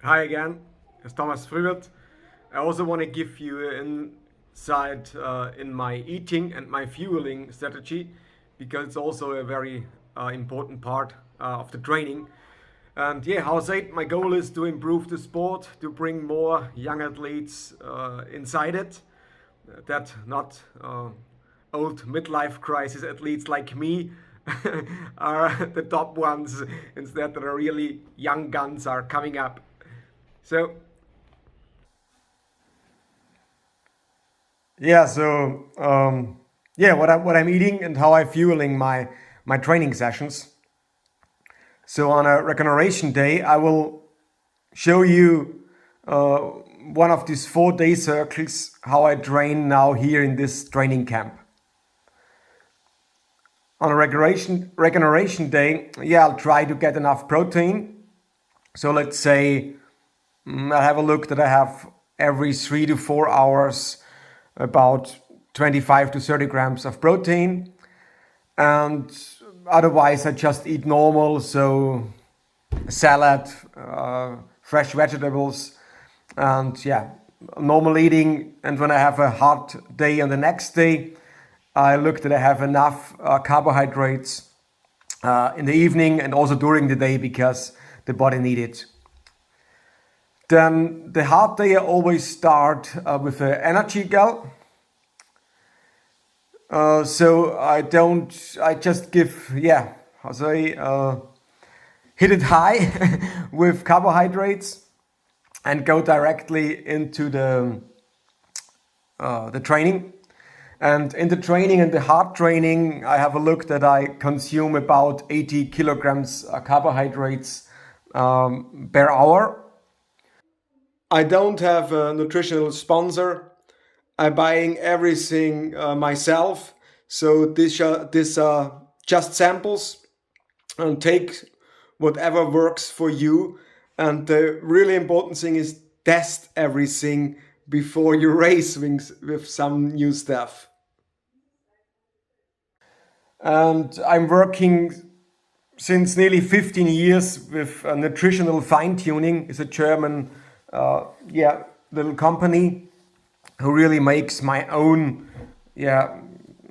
Hi again, it's Thomas Früwert. I also want to give you an insight in my eating and my fueling strategy because it's also a very important part of the training. And yeah, how I said, my goal is to improve the sport, to bring more young athletes inside it, that not old midlife crisis athletes like me are the top ones, instead that are really young guns are coming up. So yeah, so what I'm eating and how I'm fueling my training sessions. So on a regeneration day, I will show you one of these 4 day circles how I train now here in this training camp. On a regeneration day, yeah, I'll try to get enough protein. So let's say I have a look that I have every 3 to 4 hours about 25 to 30 grams of protein, and otherwise I just eat normal, so salad, fresh vegetables, and yeah, normal eating. And when I have a hard day on the next day, I look that I have enough carbohydrates in the evening and also during the day because the body needs it. Then the hard day I always start with an energy gel. So I just give, yeah, how say, hit it high with carbohydrates and go directly into the training. And in the training and the hard training, I have a look that I consume about 80 kilograms carbohydrates per hour. I don't have a nutritional sponsor. I'm buying everything myself. So these are just samples, and take whatever works for you. And the really important thing is test everything before you race with some new stuff. And I'm working since nearly 15 years with nutritional fine tuning. It's a German, little company who really makes my own,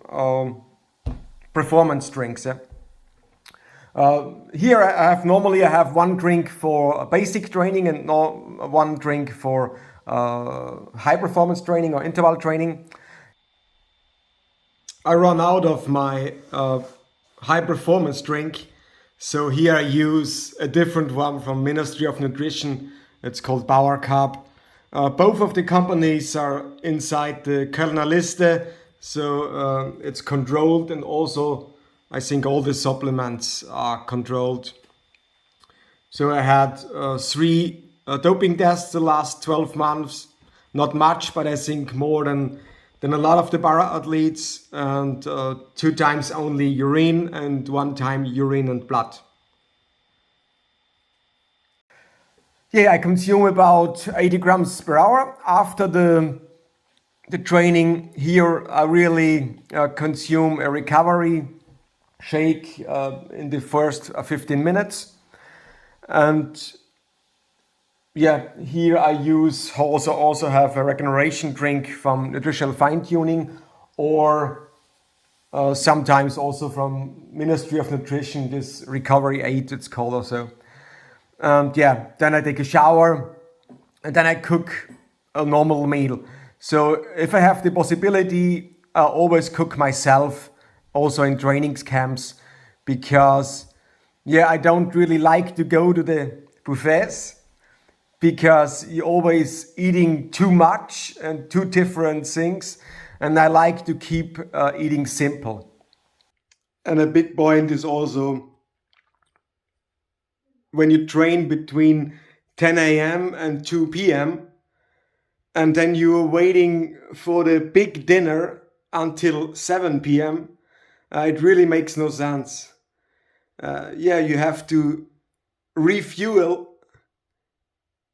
um, performance drinks. Here I have one drink for basic training and one drink for high performance training or interval training. I run out of my high performance drink, so here I use a different one from Ministry of Nutrition. It's called Power Carb. Both of the companies are inside the Kölner Liste, so it's controlled, and also I think all the supplements are controlled. So I had 3 doping tests the last 12 months. Not much, but I think more than a lot of the para athletes, and 2 times only urine and 1 time urine and blood. Yeah, I consume about 80 grams per hour. After the training here, I really consume a recovery shake in the first 15 minutes. And yeah, here I use also have a regeneration drink from nutritional fine tuning, or sometimes also from Ministry of Nutrition, this recovery aid it's called also. And yeah, then I take a shower and then I cook a normal meal. So if I have the possibility, I always cook myself also in training camps, because yeah, I don't really like to go to the buffets because you're always eating too much and two different things, and I like to keep eating simple. And a big point is also when you train between 10 a.m. and 2 p.m., and then you're waiting for the big dinner until 7 p.m., it really makes no sense. You have to refuel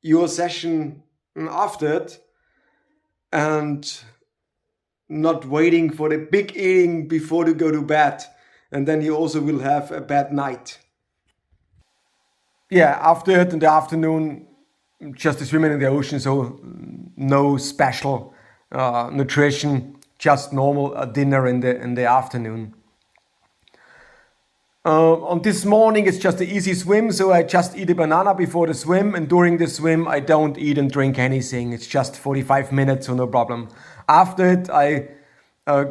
your session after it, and not waiting for the big eating before to go to bed, and then you also will have a bad night. Yeah, after it in the afternoon, just swimming in the ocean, so no special nutrition, just normal dinner in the afternoon. On this morning, it's just an easy swim, so I just eat a banana before the swim, and during the swim, I don't eat and drink anything. It's just 45 minutes, so no problem. After it, I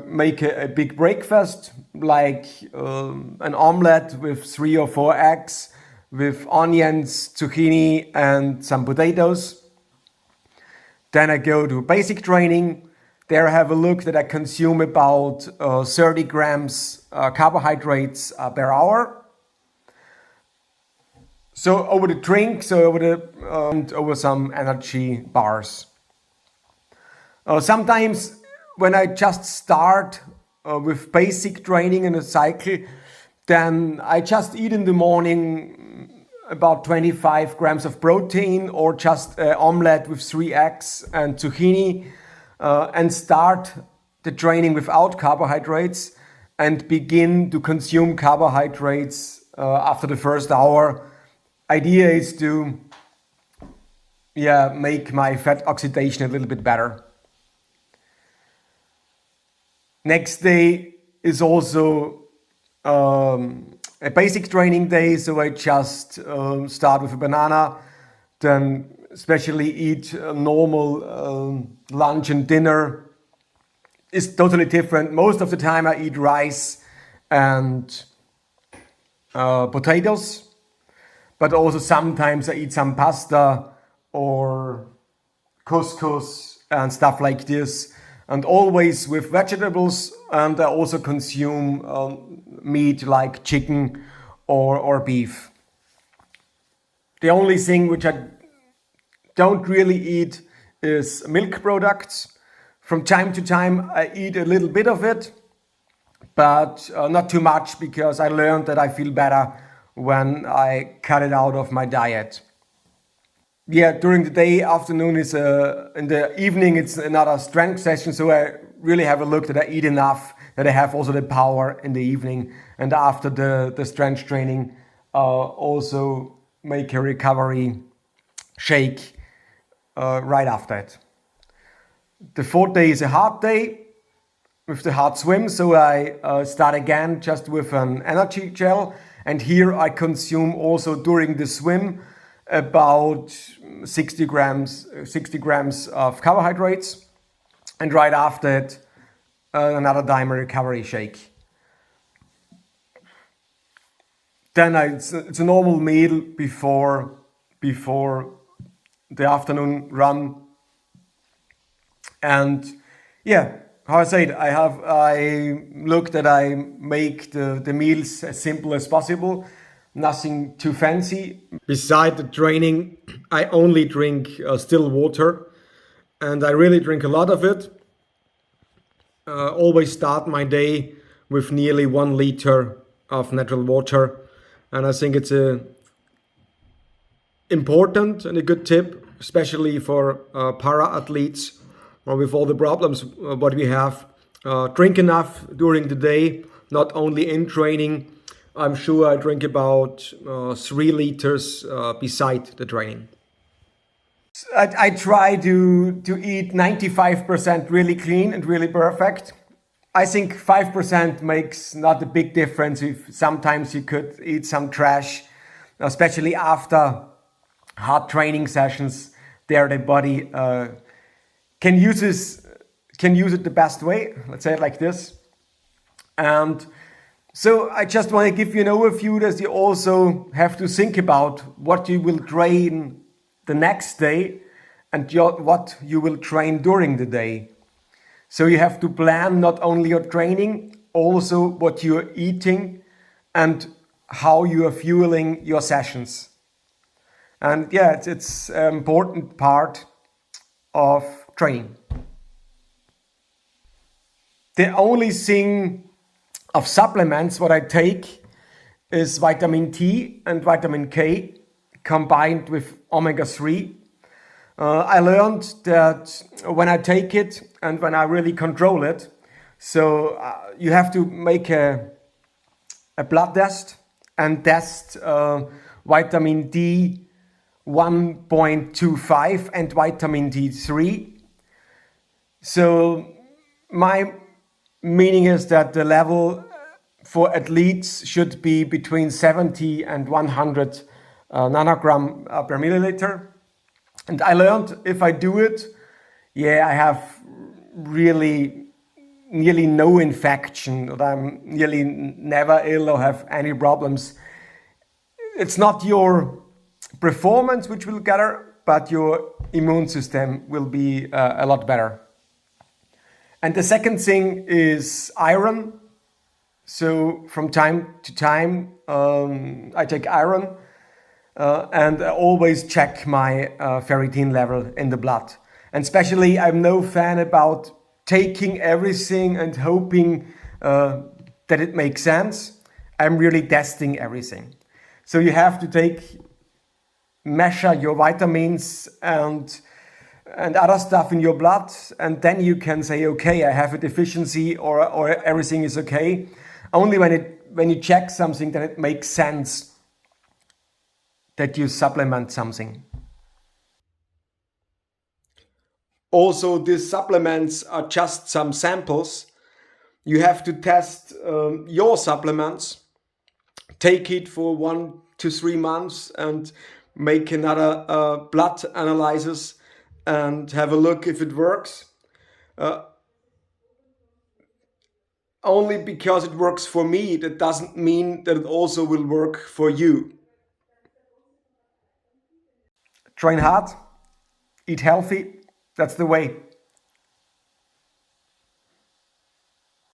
make a big breakfast, like an omelette with 3 or 4 eggs, with onions, zucchini, and some potatoes. Then I go to basic training. There I have a look that I consume about 30 grams carbohydrates per hour. So over the drink, and over some energy bars. Sometimes when I just start with basic training in a cycle, then I just eat in the morning about 25 grams of protein, or just an omelette with 3 eggs and zucchini, and start the training without carbohydrates and begin to consume carbohydrates after the first hour. Idea is to make my fat oxidation a little bit better. Next day is also a basic training day, so I just start with a banana, then especially eat a normal lunch and dinner. It's totally different. Most of the time I eat rice and potatoes, but also sometimes I eat some pasta or couscous and stuff like this, and always with vegetables, and I also consume meat like chicken or beef. The only thing which I don't really eat is milk products. From time to time I eat a little bit of it, but not too much, because I learned that I feel better when I cut it out of my diet. During the day, afternoon is in the evening it's another strength session, so I really have a look that I eat enough, that I have also the power in the evening, and after the strength training also make a recovery shake right after it. The 4th day is a hard day with the hard swim, so I start again just with an energy gel, and here I consume also during the swim about 60 grams of carbohydrates, and right after it another dimer recovery shake. Then it's a normal meal before the afternoon run. And how I said, I look that I make the meals as simple as possible, nothing too fancy. Beside the training, I only drink still water, and I really drink a lot of it. Always start my day with nearly 1 liter of natural water, and I think it's a important and a good tip, especially for para athletes, or with all the problems what we have. Drink enough during the day, not only in training. I'm sure I drink about 3 liters beside the training. I try to eat 95% really clean and really perfect. I think 5% makes not a big difference. If sometimes you could eat some trash, especially after hard training sessions. There the body can use it the best way. Let's say it like this. And so I just want to give you an overview that you also have to think about what you will train the next day and what you will train during the day. So you have to plan not only your training, also what you're eating and how you are fueling your sessions. And it's an important part of training. The only thing of supplements what I take is vitamin T and vitamin K combined with omega-3. I learned that when I take it and when I really control it, so you have to make a blood test and test vitamin D 1.25 and vitamin D3. So my meaning is that the level for athletes should be between 70 and 100 nanogram per milliliter. And I learned if I do it, I have really nearly no infection, or I'm nearly never ill or have any problems. It's not your performance which will get better, but your immune system will be a lot better. And the second thing is iron. So from time to time, I take iron and I always check my ferritin level in the blood. And especially, I'm no fan about taking everything and hoping that it makes sense. I'm really testing everything. So you have to measure your vitamins and other stuff in your blood, and then you can say, okay, I have a deficiency or everything is okay. Only when you check something, then it makes sense that you supplement something. Also, these supplements are just some samples. You have to test your supplements, take it for 1 to 3 months and make another blood analysis and have a look if it works. Only because it works for me, that doesn't mean that it also will work for you. Train hard, eat healthy, that's the way.